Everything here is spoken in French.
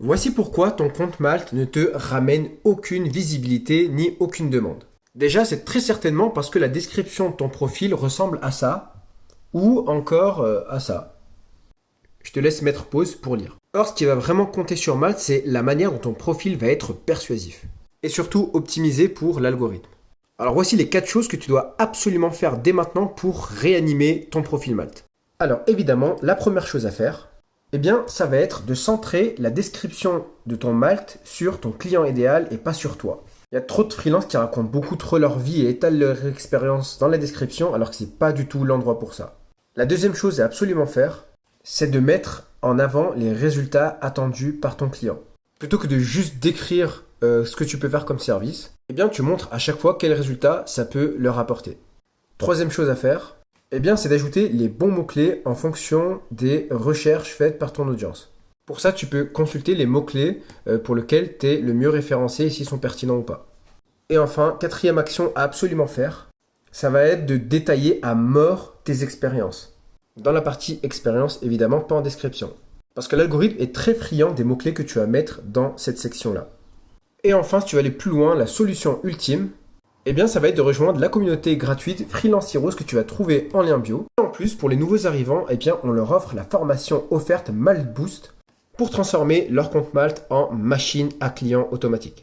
Voici pourquoi ton compte Malte ne te ramène aucune visibilité ni aucune demande. Déjà, c'est très certainement parce que la description de ton profil ressemble à ça ou encore à ça. Je te laisse mettre pause pour lire. Or, ce qui va vraiment compter sur Malte, c'est la manière dont ton profil va être persuasif et surtout optimisé pour l'algorithme. Alors voici les 4 choses que tu dois absolument faire dès maintenant pour réanimer ton profil Malte. Alors évidemment, la première chose à faire, eh bien, ça va être de centrer la description de ton Malte sur ton client idéal et pas sur toi. Il y a trop de freelances qui racontent beaucoup trop leur vie et étalent leur expérience dans la description alors que c'est pas du tout l'endroit pour ça. La deuxième chose à absolument faire, c'est de mettre en avant les résultats attendus par ton client. Plutôt que de juste décrire ce que tu peux faire comme service, eh bien tu montres à chaque fois quels résultats ça peut leur apporter. Troisième chose à faire, eh bien c'est d'ajouter les bons mots-clés en fonction des recherches faites par ton audience. Pour ça, tu peux consulter les mots-clés pour lesquels tu es le mieux référencé et s'ils sont pertinents ou pas. Et enfin, quatrième action à absolument faire, ça va être de détailler à mort tes expériences. Dans la partie expérience, évidemment, pas en description. Parce que l'algorithme est très friand des mots-clés que tu vas mettre dans cette section-là. Et enfin, si tu veux aller plus loin, la solution ultime, eh bien, ça va être de rejoindre la communauté gratuite Freelance Heroes que tu vas trouver en lien bio. Et en plus, pour les nouveaux arrivants, eh bien, on leur offre la formation offerte Malte Boost pour transformer leur compte Malte en machine à clients automatique.